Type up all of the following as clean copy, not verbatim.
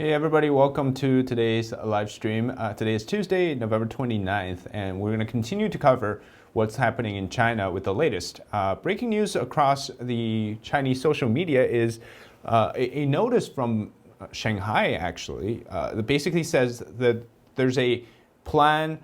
Hey everybody, welcome to today's live stream. Today is Tuesday, November 29th, and we're going to continue to cover what's happening in China with the latest. Breaking news across the Chinese social media is a notice from Shanghai, actually, that basically says that there's a plan,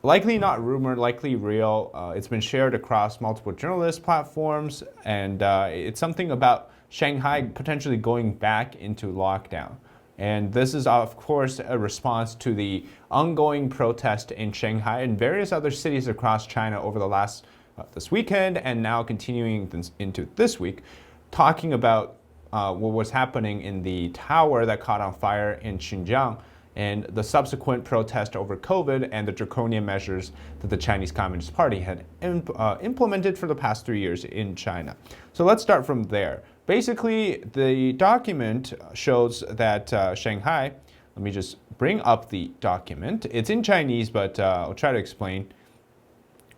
likely not rumored, likely real. It's been shared across multiple journalist platforms, and it's something about Shanghai potentially going back into lockdown. And this is, of course, a response to the ongoing protest in Shanghai and various other cities across China over the last, this weekend, and now continuing into this week, talking about what was happening in the tower that caught on fire in Xinjiang and the subsequent protest over COVID and the draconian measures that the Chinese Communist Party had implemented for the past 3 years in China. So let's start from there. Basically, the document shows that Shanghai, let me just bring up the document. It's in Chinese, but I'll try to explain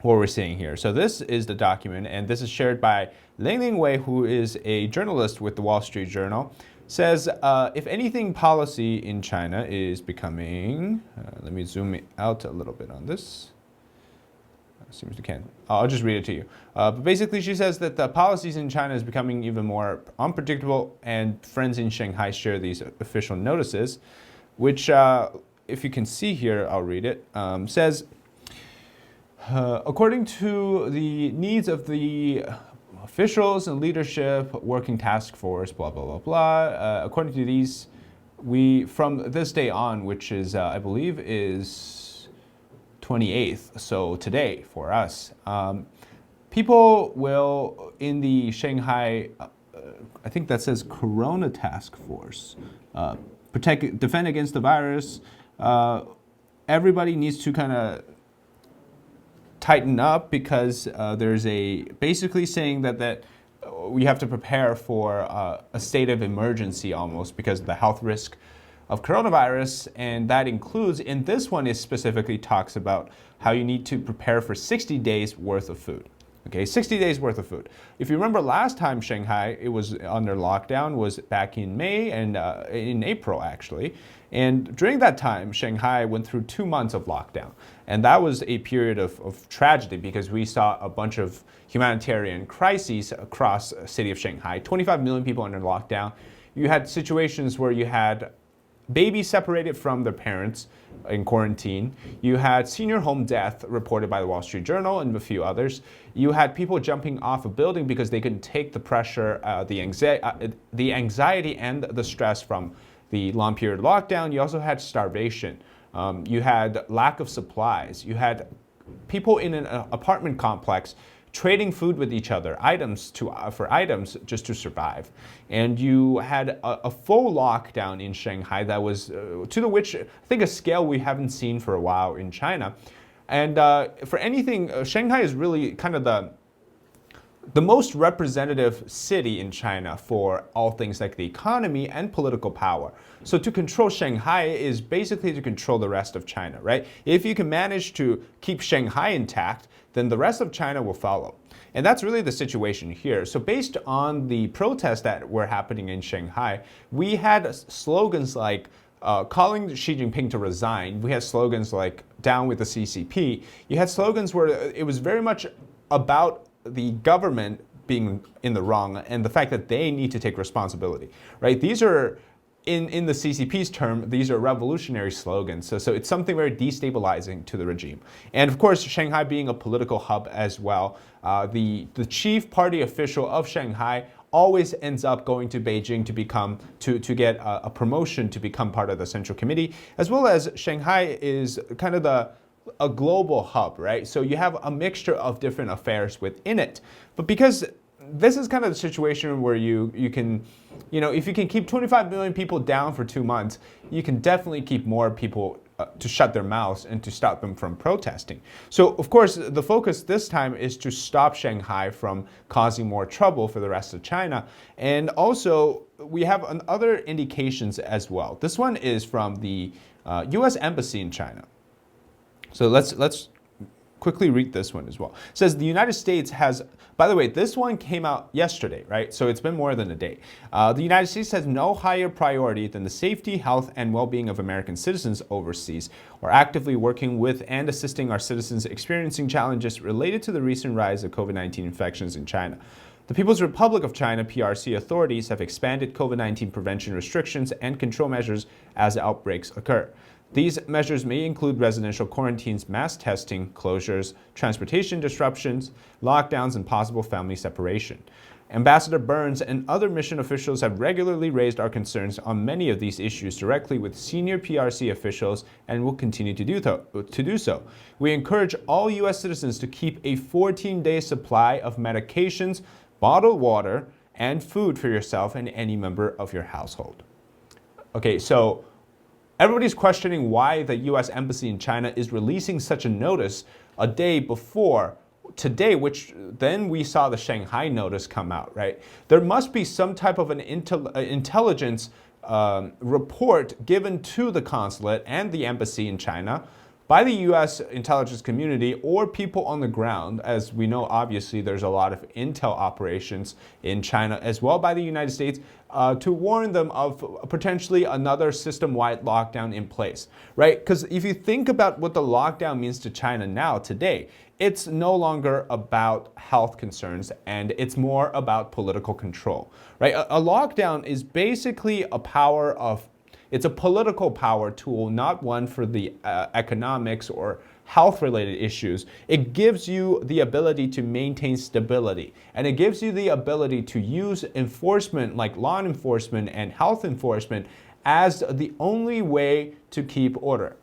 what we're seeing here. So this is the document, and this is shared by Ling Wei, who is a journalist with the Wall Street Journal. Says, if anything, policy in China is becoming, let me zoom out a little bit on this. Seems we can. I'll just read it to you. But basically, she says that the policies in China is becoming even more unpredictable, and friends in Shanghai share these official notices, which, if you can see here, I'll read it, says, according to the needs of the officials and leadership, working task force, blah, blah, blah, blah. According to these, we, from this day on, which is, I believe, is 28th, so today for us, people will, in the Shanghai, I think that says Corona Task Force, defend against the virus. Everybody needs to kind of tighten up because there's basically saying that we have to prepare for a state of emergency almost because of the health risk of coronavirus, and that includes, in this one, it specifically talks about how you need to prepare for 60 days worth of food. Okay, 60 days worth of food. If you remember last time Shanghai, it was under lockdown, was back in May and in April actually. And during that time, Shanghai went through 2 months of lockdown. And that was a period of tragedy because we saw a bunch of humanitarian crises across the city of Shanghai. 25 million people under lockdown. You had situations where you had babies separated from their parents in quarantine. You had senior home death reported by the Wall Street Journal and a few others. You had people jumping off a building because they couldn't take the pressure, the anxiety and the stress from the long period lockdown. You also had starvation. You had lack of supplies. You had people in an apartment complex trading food with each other, for items just to survive. And you had a full lockdown in Shanghai that was, to which I think a scale we haven't seen for a while in China. And for anything, Shanghai is really kind of the most representative city in China for all things like the economy and political power. So to control Shanghai is basically to control the rest of China, right? If you can manage to keep Shanghai intact, then the rest of China will follow. And that's really the situation here. So based on the protests that were happening in Shanghai, we had slogans like calling Xi Jinping to resign. We had slogans like down with the CCP. You had slogans where it was very much about the government being in the wrong and the fact that they need to take responsibility, right? These are, in the CCP's term, these are revolutionary slogans. So it's something very destabilizing to the regime. And of course, Shanghai being a political hub as well, the chief party official of Shanghai always ends up going to Beijing to get a promotion to become part of the Central Committee, as well as Shanghai is kind of a global hub, right? So you have a mixture of different affairs within it. But because this is kind of the situation where you can, if you can keep 25 million people down for 2 months, you can definitely keep more people to shut their mouths and to stop them from protesting. So, of course, the focus this time is to stop Shanghai from causing more trouble for the rest of China. And also, we have other indications as well. This one is from the U.S. Embassy in China. So let's quickly read this one as well. It says the United States has, by the way, this one came out yesterday, right? So it's been more than a day. The United States has no higher priority than the safety, health, and well-being of American citizens overseas. We're actively working with and assisting our citizens experiencing challenges related to the recent rise of COVID-19 infections in China. The People's Republic of China, PRC authorities have expanded COVID-19 prevention restrictions and control measures as outbreaks occur. These measures may include residential quarantines, mass testing, closures, transportation disruptions, lockdowns, and possible family separation. Ambassador Burns and other mission officials have regularly raised our concerns on many of these issues directly with senior PRC officials and will continue to do so. We encourage all U.S. citizens to keep a 14-day supply of medications, bottled water, and food for yourself and any member of your household. Okay, so everybody's questioning why the U.S. Embassy in China is releasing such a notice a day before today, which then we saw the Shanghai notice come out, right? There must be some type of an intelligence report given to the consulate and the embassy in China by the U.S. intelligence community or people on the ground. As we know, obviously, there's a lot of intel operations in China as well by the United States to warn them of potentially another system-wide lockdown in place, right? Because if you think about what the lockdown means to China now, today, it's no longer about health concerns and it's more about political control, right? A lockdown is basically it's a political power tool, not one for the economics or health-related issues. It gives you the ability to maintain stability, and it gives you the ability to use enforcement like law enforcement and health enforcement as the only way to keep order.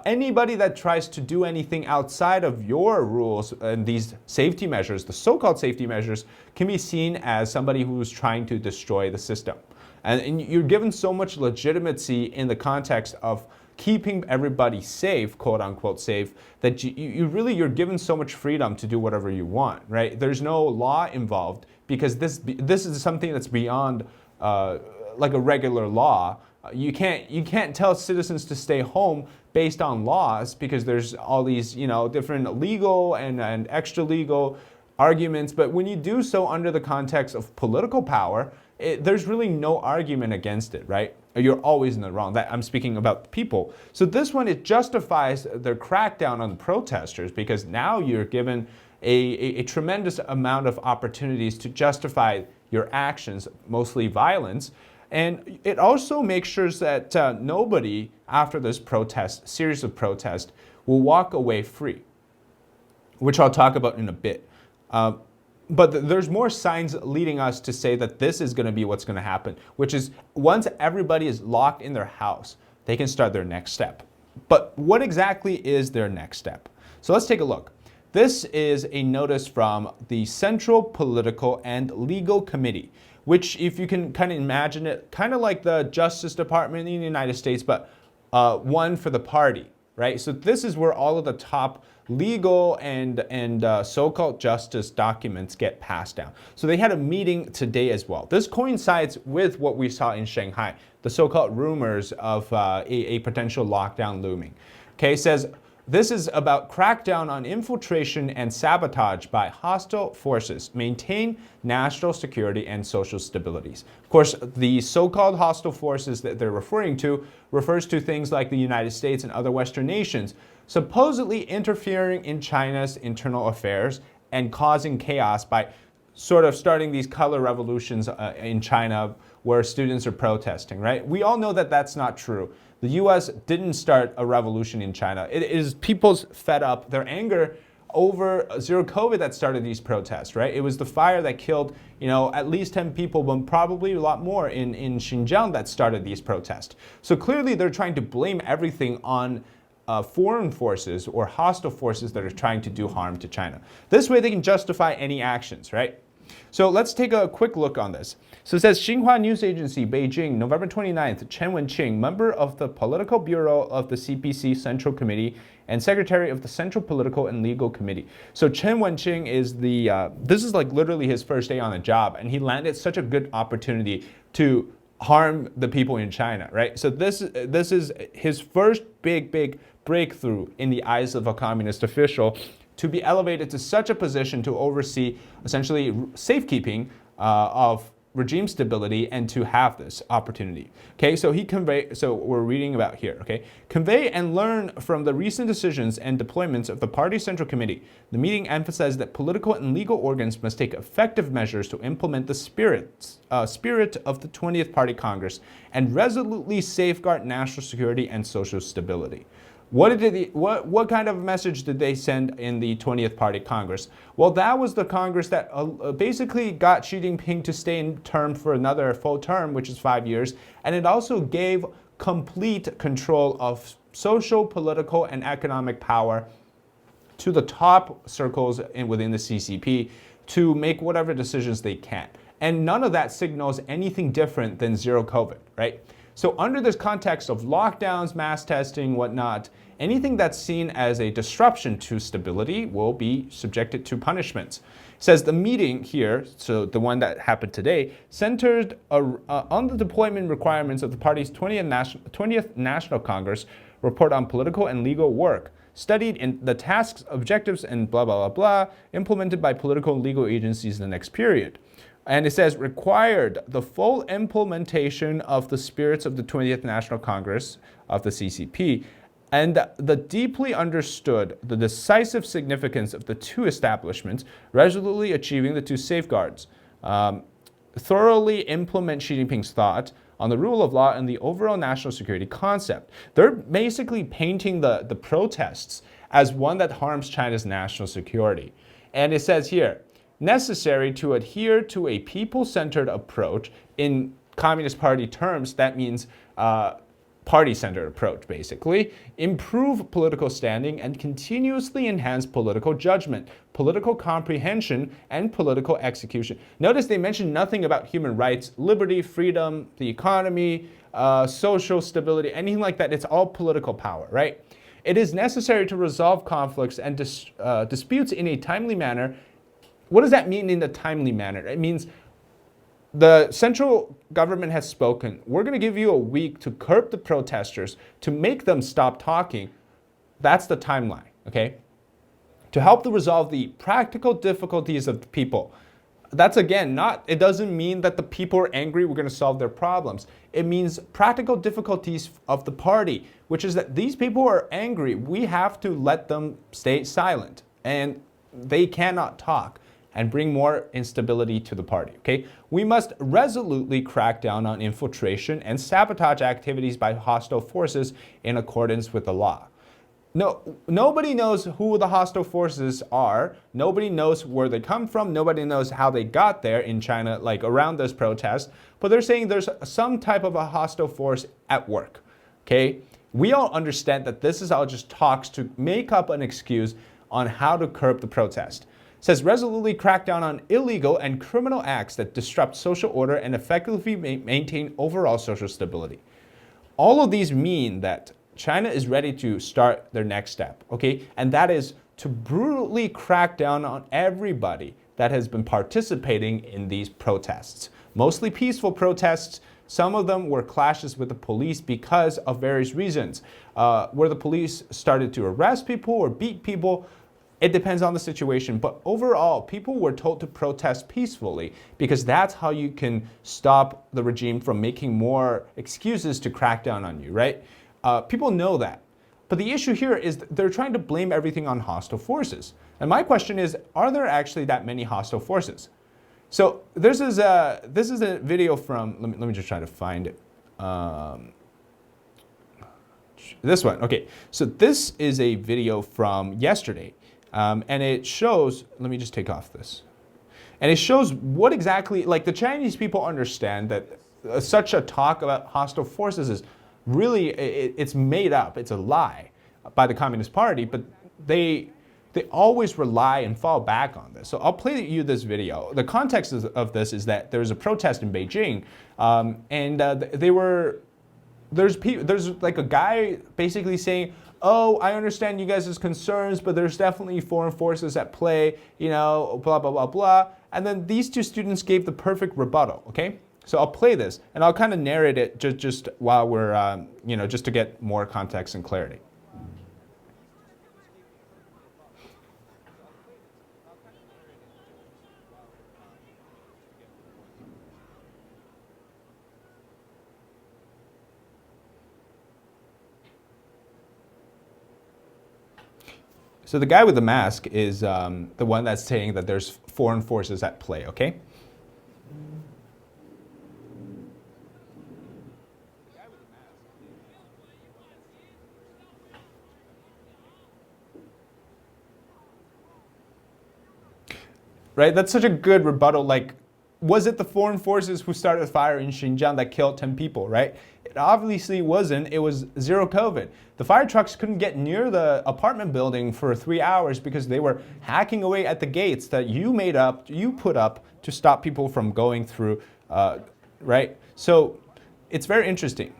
Anybody that tries to do anything outside of your rules and these safety measures, the so-called safety measures, can be seen as somebody who's trying to destroy the system. And you're given so much legitimacy in the context of keeping everybody safe, quote unquote safe, that you're given so much freedom to do whatever you want, right? There's no law involved because this is something that's beyond like a regular law. You can't tell citizens to stay home based on laws because there's all these different legal and extra legal arguments. But when you do so under the context of political power, there's really no argument against it, right? You're always in the wrong. I'm speaking about people. So this one, it justifies their crackdown on the protesters because now you're given a tremendous amount of opportunities to justify your actions, mostly violence. And it also makes sure that nobody after this series of protests will walk away free, which I'll talk about in a bit. But there's more signs leading us to say that this is going to be what's going to happen, which is once everybody is locked in their house, they can start their next step. But what exactly is their next step? So let's take a look. This is a notice from the Central Political and Legal Committee, which, if you can kind of imagine it, kind of like the Justice Department in the United States, but one for the party, right? So this is where all of the top legal and so-called justice documents get passed down. So they had a meeting today as well. This coincides with what we saw in Shanghai, the so-called rumors of a potential lockdown looming. Okay, it says this is about crackdown on infiltration and sabotage by hostile forces, maintain national security and social stabilities. Of course, the so-called hostile forces that they're referring to refers to things like the United States and other Western nations, supposedly interfering in China's internal affairs and causing chaos by sort of starting these color revolutions in China where students are protesting, right? We all know that that's not true. The U.S. didn't start a revolution in China. It is people's fed up, their anger over zero COVID that started these protests, right? It was the fire that killed, at least 10 people, but probably a lot more in Xinjiang that started these protests. So clearly they're trying to blame everything on foreign forces or hostile forces that are trying to do harm to China. This way they can justify any actions, right? So let's take a quick look on this. So it says Xinhua News Agency, Beijing, November 29th, Chen Wenqing, member of the Political Bureau of the CPC Central Committee and Secretary of the Central Political and Legal Committee. So Chen Wenqing is this is like literally his first day on the job, and he landed such a good opportunity to harm the people in China, right? So this is his first big breakthrough in the eyes of a communist official to be elevated to such a position to oversee essentially safekeeping of regime stability and to have this opportunity. Okay, so we're reading about here, okay? Convey and learn from the recent decisions and deployments of the party central committee. The meeting emphasized that political and legal organs must take effective measures to implement the spirit of the 20th Party Congress and resolutely safeguard national security and social stability. What kind of message did they send in the 20th Party Congress? Well, that was the Congress that basically got Xi Jinping to stay in term for another full term, which is 5 years. And it also gave complete control of social, political, and economic power to the top circles within the CCP to make whatever decisions they can. And none of that signals anything different than zero COVID, right? So under this context of lockdowns, mass testing, whatnot, anything that's seen as a disruption to stability will be subjected to punishments. It says the meeting here, so the one that happened today, centered on the deployment requirements of the party's 20th National Congress report on political and legal work, studied in the tasks, objectives, and blah, blah, blah, blah, implemented by political and legal agencies in the next period. And it says required the full implementation of the spirits of the 20th National Congress of the CCP and the deeply understood the decisive significance of the two establishments resolutely achieving the two safeguards. Thoroughly implement Xi Jinping's thought on the rule of law and the overall national security concept. They're basically painting the protests as one that harms China's national security. And it says here, necessary to adhere to a people-centered approach. In Communist Party terms, that means party-centered approach, basically. Improve political standing and continuously enhance political judgment, political comprehension, and political execution. Notice they mention nothing about human rights, liberty, freedom, the economy, social stability, anything like that. It's all political power, right? It is necessary to resolve conflicts and disputes in a timely manner. What does that mean in a timely manner? It means the central government has spoken. We're going to give you a week to curb the protesters, to make them stop talking. That's the timeline, okay? To help to resolve the practical difficulties of the people. That's again, it doesn't mean that the people are angry, we're going to solve their problems. It means practical difficulties of the party, which is that these people are angry. We have to let them stay silent and they cannot talk and bring more instability to the party, okay? We must resolutely crack down on infiltration and sabotage activities by hostile forces in accordance with the law. No, nobody knows who the hostile forces are. Nobody knows where they come from. Nobody knows how they got there in China, like around this protest. But they're saying there's some type of a hostile force at work, okay? We all understand that this is all just talks to make up an excuse on how to curb the protest. It says resolutely crack down on illegal and criminal acts that disrupt social order and effectively maintain overall social stability. All of these mean that China is ready to start their next step, okay? And that is to brutally crack down on everybody that has been participating in these protests. Mostly peaceful protests. Some of them were clashes with the police because of various reasons, where the police started to arrest people or beat people. It depends on the situation, but overall, people were told to protest peacefully because that's how you can stop the regime from making more excuses to crack down on you, right? People know that. But the issue here is they're trying to blame everything on hostile forces. And my question is, are there actually that many hostile forces? So this is a video from, let me just try to find it. This one, okay. So this is a video from yesterday. And it shows, let me just take off this. And it shows what exactly, like the Chinese people understand that such a talk about hostile forces is really, it's made up, it's a lie by the Communist Party, but they always rely and fall back on this. So I'll play you this video. The context of this is that there was a protest in Beijing, there's like a guy basically saying, oh, I understand you guys' concerns, but there's definitely foreign forces at play, you know, blah, blah, blah, blah. And then these two students gave the perfect rebuttal, okay? So I'll play this, and I'll kind of narrate it just while we're, just to get more context and clarity. So the guy with the mask is the one that's saying that there's foreign forces at play, okay? Right? That's such a good rebuttal. Like, was it the foreign forces who started the fire in Xinjiang that killed 10 people, right? It obviously wasn't. It was zero COVID. The fire trucks couldn't get near the apartment building for 3 hours because they were hacking away at the gates that you made up, you put up to stop people from going through, right? So it's very interesting.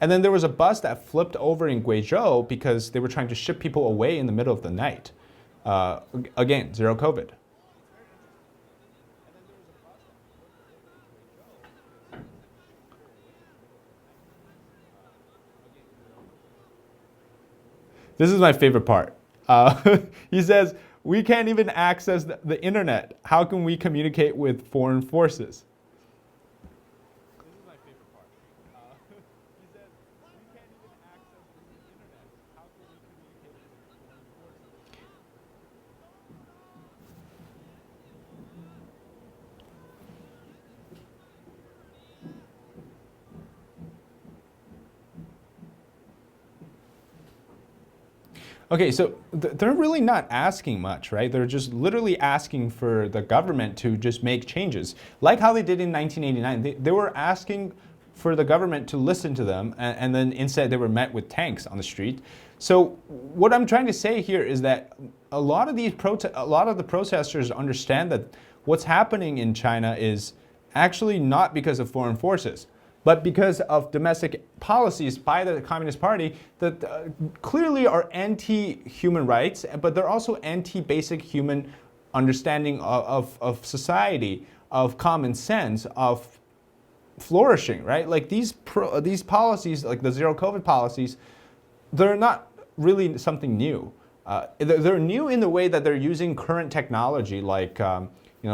And then there was a bus that flipped over in Guizhou because they were trying to ship people away in the middle of the night. Again, zero COVID. This is my favorite part. He says, we can't even access the internet. How can we communicate with foreign forces? This is my favorite part. He says, we can't even access the internet. How can we communicate with foreign forces? Okay, so they're really not asking much, right? They're just literally asking for the government to just make changes. Like how they did in 1989. They were asking for the government to listen to them, and then instead they were met with tanks on the street. So what I'm trying to say here is that a lot of the protesters understand that what's happening in China is actually not because of foreign forces, but because of domestic policies by the Communist Party that clearly are anti-human rights, but they're also anti-basic human understanding of society, of common sense, of flourishing, right? Like these policies, like the zero COVID policies, they're not really something new. They're new in the way that they're using current technology like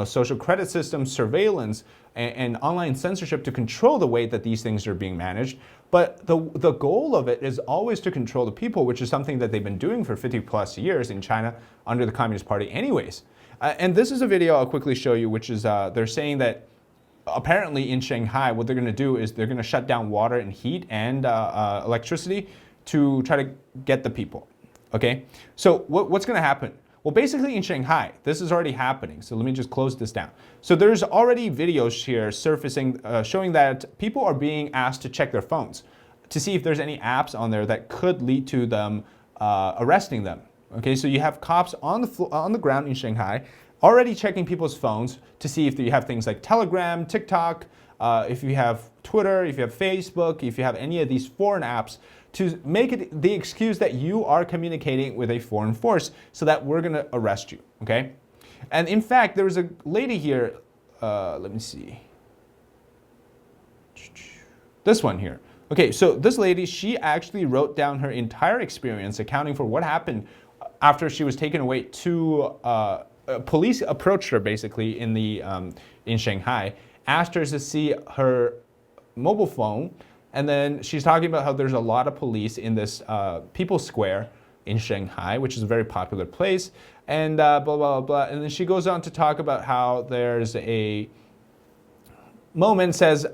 social credit systems, surveillance, and online censorship to control the way that these things are being managed. But the goal of it is always to control the people, which is something that they've been doing for 50 plus years in China under the Communist Party anyways. And this is a video I'll quickly show you, which is they're saying that apparently in Shanghai, what they're going to do is they're going to shut down water and heat and electricity to try to get the people. Okay, so what's going to happen? Well, basically in Shanghai, this is already happening. So let me just close this down. So there's already videos here surfacing showing that people are being asked to check their phones to see if there's any apps on there that could lead to them arresting them. Okay, so you have cops on the ground in Shanghai already checking people's phones to see if you have things like Telegram, TikTok, if you have Twitter, if you have Facebook, if you have any of these foreign apps, to make it the excuse that you are communicating with a foreign force so that we're going to arrest you, okay? And in fact, there was a lady here, let me see. This one here. Okay, so this lady, she actually wrote down her entire experience accounting for what happened after she was taken away to, police approached her basically in Shanghai, asked her to see her mobile phone, and then she's talking about how there's a lot of police in this People's Square in Shanghai, which is a very popular place, and blah, blah, blah. And then she goes on to talk about how there's a moment, says,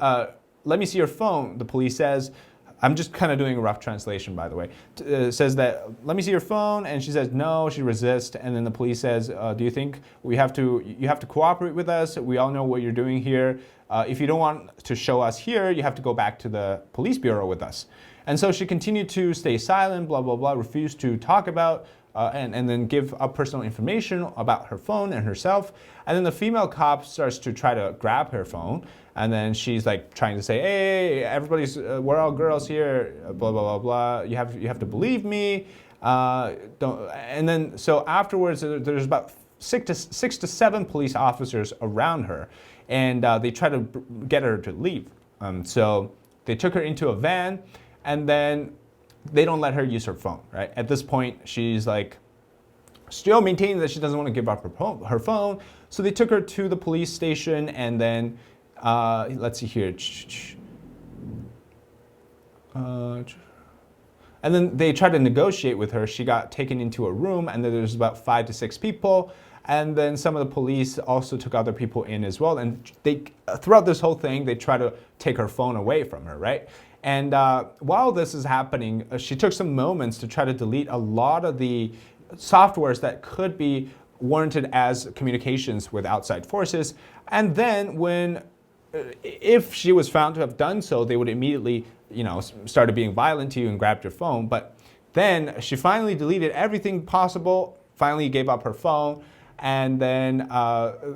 let me see your phone. The police says, I'm just kind of doing a rough translation, by the way, says that, let me see your phone. And she says, no, she resists. And then the police says, do you think you have to cooperate with us? We all know what you're doing here. If you don't want to show us here, you have to go back to the police bureau with us. And so she continued to stay silent, blah, blah, blah, refused to talk about and then give up personal information about her phone and herself. And then the female cop starts to try to grab her phone. And then she's like trying to say, hey, everybody's, we're all girls here, blah, blah, blah, blah. You have to believe me. And then, so afterwards, there's about six to seven police officers around her. And they try to get her to leave. So they took her into a van, and then they don't let her use her phone, right? At this point, she's like still maintaining that she doesn't want to give up her phone. So they took her to the police station, and then let's see here. And then they tried to negotiate with her. She got taken into a room, and then there's about 5 to 6 people. And then some of the police also took other people in as well. And they, throughout this whole thing, they try to take her phone away from her, right? And while this is happening, she took some moments to try to delete a lot of the softwares that could be warranted as communications with outside forces. And then when, if she was found to have done so, they would immediately, started being violent to you and grabbed your phone. But then she finally deleted everything possible, finally gave up her phone. And then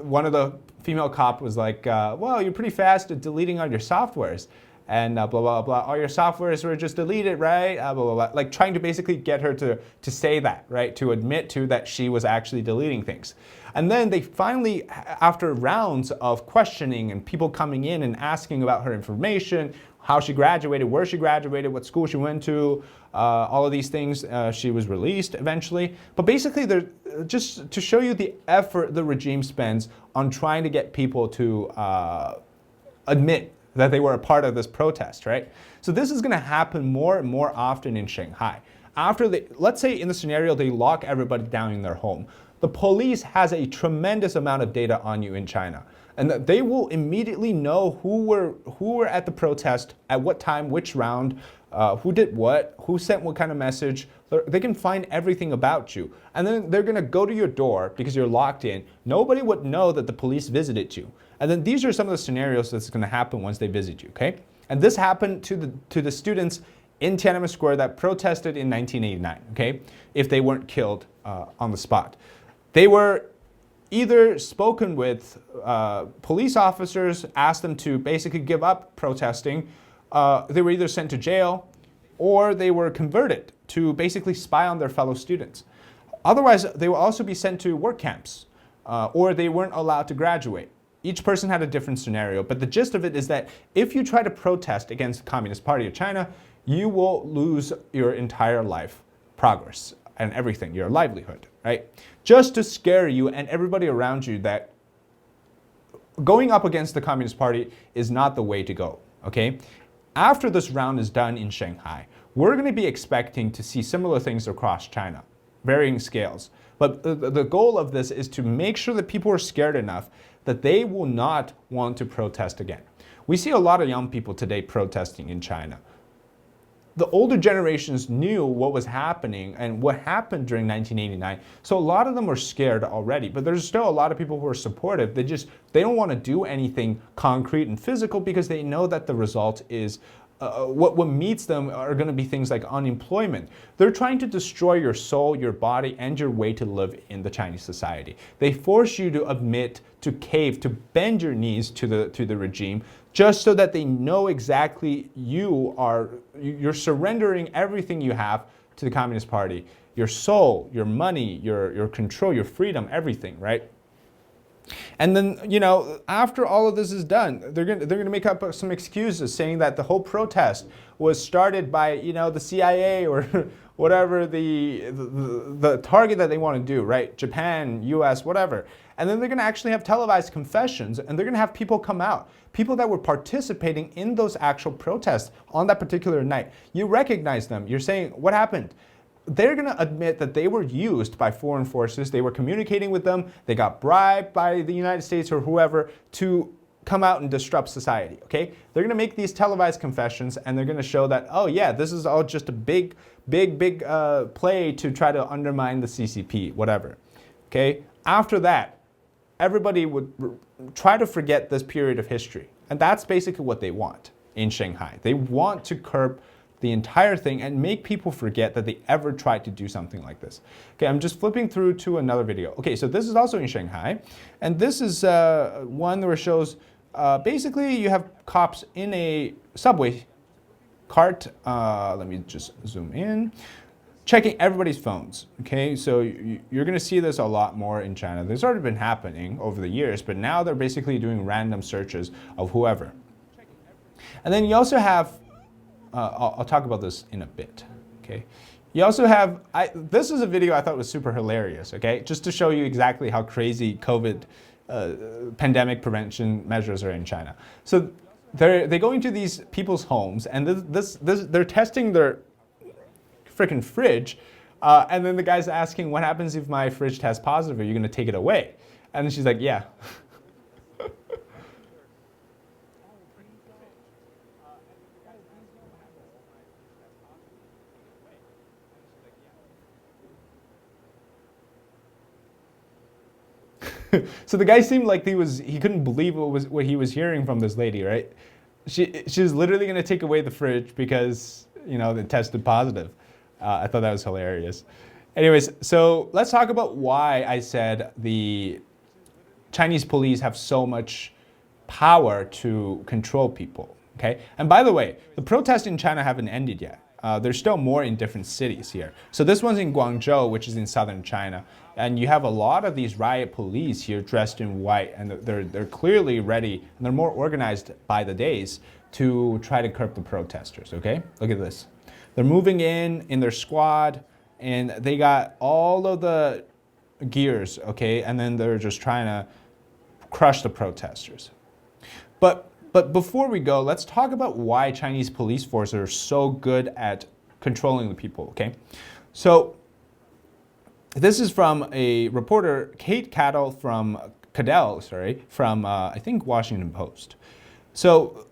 one of the female cop was like, well, you're pretty fast at deleting all your softwares. And blah, blah, blah, all your softwares were just deleted, right? Blah, blah, blah. Like trying to basically get her to say that, right? To admit to that she was actually deleting things. And then they finally, after rounds of questioning and people coming in and asking about her information, how she graduated, where she graduated, what school she went to, all of these things, she was released eventually. But basically, they're just to show you the effort the regime spends on trying to get people to admit that they were a part of this protest, right? So this is gonna happen more and more often in Shanghai. After let's say in the scenario, they lock everybody down in their home. The police has a tremendous amount of data on you in China. And they will immediately know who were at the protest, at what time, which round, who did what, who sent what kind of message. They can find everything about you. And then they're gonna go to your door because you're locked in. Nobody would know that the police visited you. And then these are some of the scenarios that's gonna happen once they visit you, okay? And this happened to the students in Tiananmen Square that protested in 1989, okay? If they weren't killed on the spot. They were either spoken with police officers, asked them to basically give up protesting. They were either sent to jail or they were converted to basically spy on their fellow students. Otherwise, they will also be sent to work camps or they weren't allowed to graduate. Each person had a different scenario, but the gist of it is that if you try to protest against the Communist Party of China, you will lose your entire life progress and everything, your livelihood, right? Just to scare you and everybody around you that going up against the Communist Party is not the way to go, okay? After this round is done in Shanghai, we're going to be expecting to see similar things across China, varying scales. But the goal of this is to make sure that people are scared enough that they will not want to protest again. We see a lot of young people today protesting in China. The older generations knew what was happening and what happened during 1989. So a lot of them were scared already, but there's still a lot of people who are supportive. They don't want to do anything concrete and physical because they know that the result is what meets them are going to be things like unemployment. They're trying to destroy your soul, your body, and your way to live in the Chinese society. They force you to admit, to cave, to bend your knees to the regime, just so that they know exactly you're surrendering everything you have to the Communist Party. Your soul, your money, your control, your freedom, everything, right? And then, after all of this is done, they're gonna make up some excuses saying that the whole protest was started by, the CIA or whatever the target that they want to do, right? Japan, US, whatever. And then they're gonna actually have televised confessions and they're gonna have people come out, people that were participating in those actual protests on that particular night. You recognize them, you're saying, what happened? They're going to admit that they were used by foreign forces, they were communicating with them, they got bribed by the United States or whoever to come out and disrupt society, okay? They're going to make these televised confessions and they're going to show that, oh yeah, this is all just a big play to try to undermine the CCP, whatever, okay? After that, everybody would try to forget this period of history. And that's basically what they want in Shanghai. They want to curb the entire thing and make people forget that they ever tried to do something like this. Okay, I'm just flipping through to another video. Okay, so this is also in Shanghai, and this is one where it shows basically you have cops in a subway cart. Let me just zoom in. Checking everybody's phones. Okay, so you're going to see this a lot more in China. This has already been happening over the years, but now they're basically doing random searches of whoever. And then you also have I'll talk about this in a bit, okay? You also have, this is a video I thought was super hilarious, okay? Just to show you exactly how crazy COVID pandemic prevention measures are in China. So they go into these people's homes and they're testing their freaking fridge. And then the guy's asking, what happens if my fridge tests positive? Are you going to take it away? And then she's like, yeah. So the guy seemed like he couldn't believe what he was hearing from this lady, right? She's literally going to take away the fridge because, you know, it tested positive. I thought that was hilarious. Anyways, so let's talk about why I said the Chinese police have so much power to control people, okay? And by the way, the protests in China haven't ended yet. There's still more in different cities here. So this one's in Guangzhou, which is in southern China. And you have a lot of these riot police here dressed in white, and they're clearly ready, and they're more organized by the days to try to curb the protesters, okay? Look at this. They're moving in their squad, and they got all of the gears, okay? And then they're just trying to crush the protesters. But before we go, let's talk about why Chinese police forces are so good at controlling the people, okay? So this is from a reporter, Kate Cadell from I think Washington Post. So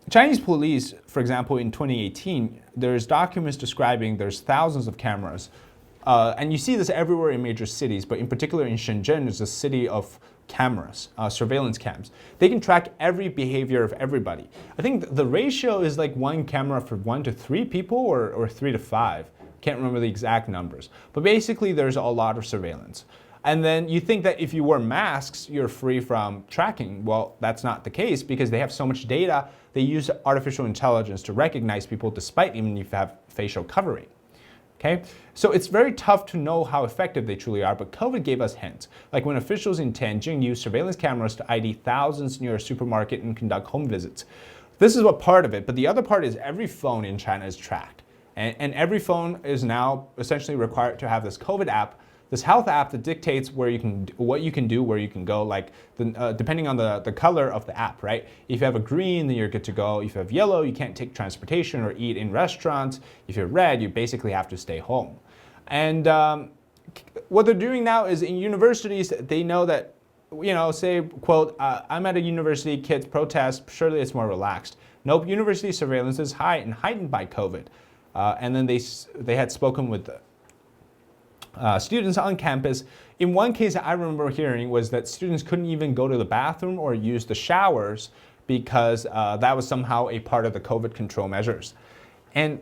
Chinese police, for example, in 2018, there's documents describing there's thousands of cameras. And you see this everywhere in major cities, but in particular in Shenzhen, there's a city of cameras, surveillance cams. They can track every behavior of everybody. I think the ratio is like 1 camera for 1 to 3 people or 3 to 5. Can't remember the exact numbers. But basically, there's a lot of surveillance. And then you think that if you wear masks, you're free from tracking. Well, that's not the case because they have so much data. They use artificial intelligence to recognize people despite even if you have facial covering. Okay? So it's very tough to know how effective they truly are, but COVID gave us hints. Like when officials in Tianjin used surveillance cameras to ID thousands near a supermarket and conduct home visits. This is what part of it, but the other part is every phone in China is tracked. And every phone is now essentially required to have this COVID app, this health app that dictates what you can do, where you can go, like depending on the color of the app, right? If you have a green, then you're good to go. If you have yellow, you can't take transportation or eat in restaurants. If you're red, you basically have to stay home. And what they're doing now is in universities, they know that, you know, say, quote, I'm at a university, kids protest, surely it's more relaxed. Nope, university surveillance is high and heightened by COVID. And then they had spoken with students on campus. In one case I remember hearing was that students couldn't even go to the bathroom or use the showers because that was somehow a part of the COVID control measures. And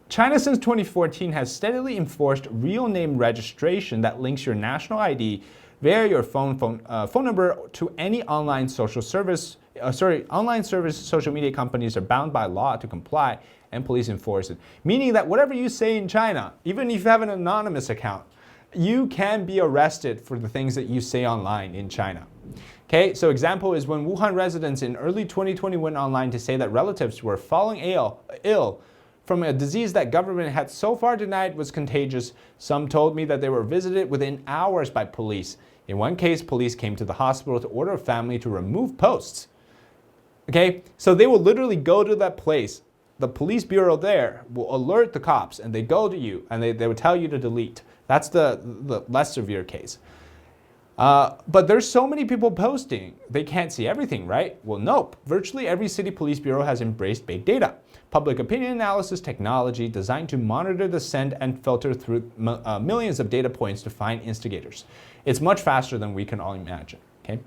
China since 2014 has steadily enforced real name registration that links your national ID via your phone number to any online social service. Online service social media companies are bound by law to comply, and police enforce it. Meaning that whatever you say in China, even if you have an anonymous account, you can be arrested for the things that you say online in China. Okay, so example is when Wuhan residents in early 2020 went online to say that relatives were falling ill from a disease that government had so far denied was contagious. Some told me that they were visited within hours by police. In one case, police came to the hospital to order a family to remove posts. Okay, so they will literally go to that place. The police bureau there will alert the cops and they go to you and they will tell you to delete. That's the less severe case. But there's so many people posting, they can't see everything, right? Well, nope. Virtually every city police bureau has embraced big data, public opinion analysis technology designed to monitor the send and filter through millions of data points to find instigators. It's much faster than we can all imagine, okay?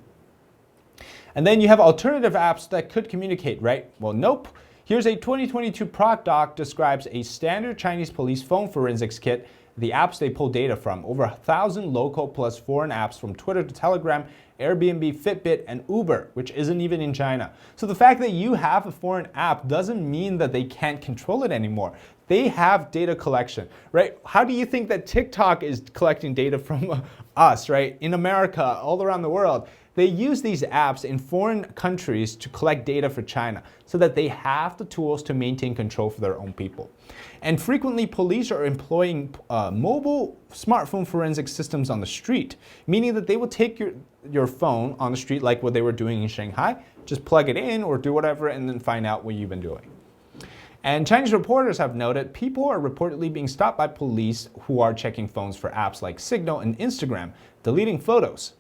And then you have alternative apps that could communicate, right? Well, nope. Here's a 2022 Proc Doc describes a standard Chinese police phone forensics kit, the apps they pull data from, over 1,000 local plus foreign apps from Twitter to Telegram, Airbnb, Fitbit, and Uber, which isn't even in China. So the fact that you have a foreign app doesn't mean that they can't control it anymore. They have data collection, right? How do you think that TikTok is collecting data from us, right? In America, all around the world. They use these apps in foreign countries to collect data for China so that they have the tools to maintain control for their own people. And frequently, police are employing mobile smartphone forensic systems on the street, meaning that they will take your phone on the street like what they were doing in Shanghai, just plug it in or do whatever and then find out what you've been doing. And Chinese reporters have noted people are reportedly being stopped by police who are checking phones for apps like Signal and Instagram, deleting photos.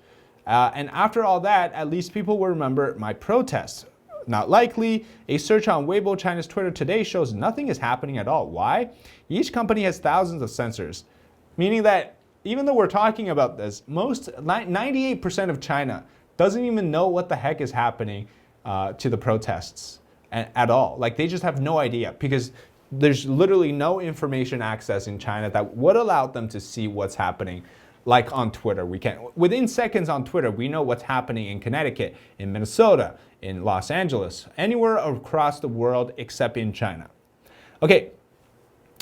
And after all that, at least people will remember my protests. Not likely. A search on Weibo, China's Twitter today shows nothing is happening at all. Why? Each company has thousands of sensors, meaning that even though we're talking about this, 98% of China doesn't even know what the heck is happening to the protests at all. Like, they just have no idea because there's literally no information access in China that would allow them to see what's happening. Like on Twitter, within seconds on Twitter, we know what's happening in Connecticut, in Minnesota, in Los Angeles, anywhere across the world except in China. Okay,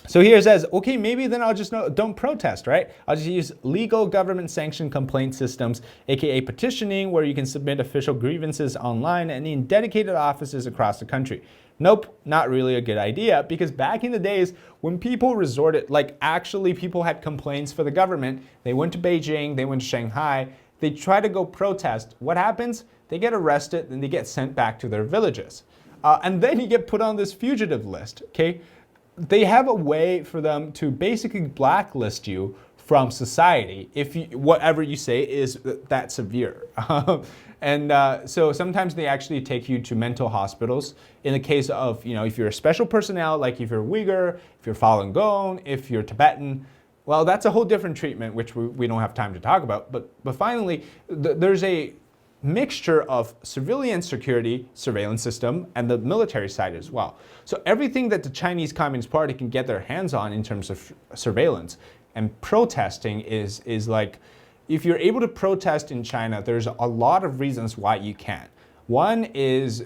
so here it says, okay, maybe then I'll just don't protest, right? I'll just use legal government sanctioned complaint systems, aka petitioning, where you can submit official grievances online and in dedicated offices across the country. Nope, not really a good idea, because back in the days when people resorted, like actually people had complaints for the government, they went to Beijing, they went to Shanghai, they try to go protest. What happens? They get arrested and they get sent back to their villages. And then you get put on this fugitive list, okay? They have a way for them to basically blacklist you from society if whatever you say is that severe. So sometimes they actually take you to mental hospitals. In the case of, if you're a special personnel, like if you're Uyghur, if you're Falun Gong, if you're Tibetan, well, that's a whole different treatment, which we don't have time to talk about. But finally, there's a mixture of civilian security surveillance system and the military side as well. So everything that the Chinese Communist Party can get their hands on in terms of surveillance and protesting is like, if you're able to protest in China, there's a lot of reasons why you can. One is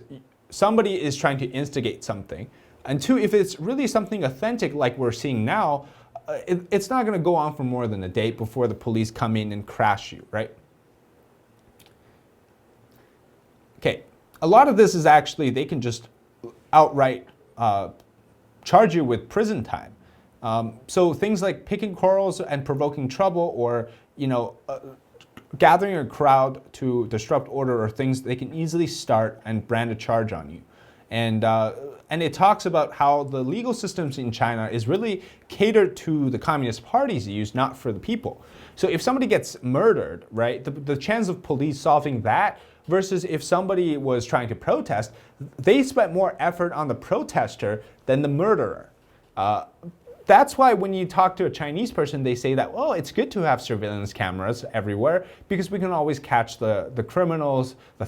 somebody is trying to instigate something. And two, if it's really something authentic like we're seeing now, it's not going to go on for more than a day before the police come in and crash you, right? Okay, a lot of this is actually, they can just outright charge you with prison time. So things like picking quarrels and provoking trouble, or gathering a crowd to disrupt order, are things they can easily start and brand a charge on you. And it talks about how the legal systems in China is really catered to the Communist Party's use, not for the people. So if somebody gets murdered, right, the chance of police solving that versus if somebody was trying to protest, they spent more effort on the protester than the murderer. That's why when you talk to a Chinese person, they say that, oh, it's good to have surveillance cameras everywhere because we can always catch the criminals, the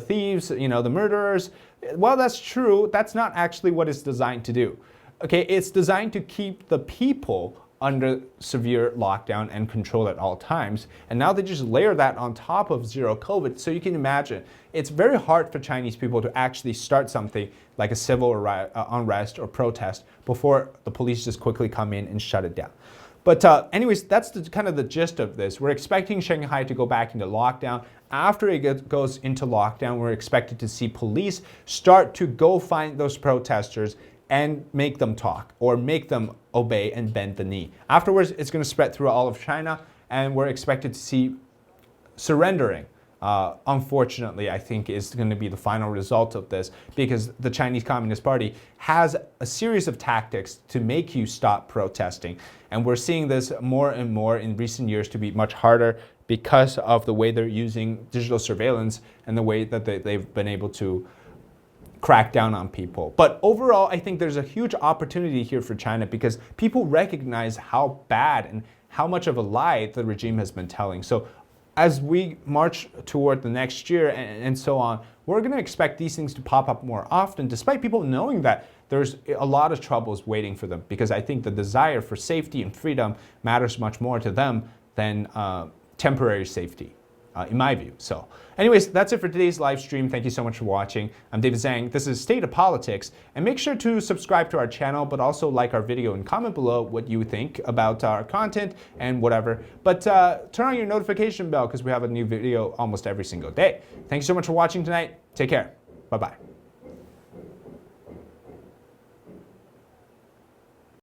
thieves, the murderers. Well, that's true. That's not actually what it's designed to do. Okay, it's designed to keep the people under severe lockdown and control at all times. And now they just layer that on top of zero COVID. So you can imagine, it's very hard for Chinese people to actually start something like a civil unrest or protest before the police just quickly come in and shut it down. But anyways, that's kind of the gist of this. We're expecting Shanghai to go back into lockdown. After it goes into lockdown, we're expected to see police start to go find those protesters and make them talk or make them obey and bend the knee. Afterwards, it's going to spread through all of China, and we're expected to see surrendering. Unfortunately, I think is going to be the final result of this, because the Chinese Communist Party has a series of tactics to make you stop protesting. And we're seeing this more and more in recent years to be much harder because of the way they're using digital surveillance and the way that they've been able to crack down on people. But overall, I think there's a huge opportunity here for China because people recognize how bad and how much of a lie the regime has been telling. So as we march toward the next year and so on, we're going to expect these things to pop up more often, despite people knowing that there's a lot of troubles waiting for them, because I think the desire for safety and freedom matters much more to them than temporary safety, in my view. So anyways, that's it for today's live stream. Thank you so much for watching. I'm David Zhang. This is State of Politics. And make sure to subscribe to our channel, but also like our video and comment below what you think about our content and whatever. But turn on your notification bell because we have a new video almost every single day. Thank you so much for watching tonight. Take care. Bye-bye.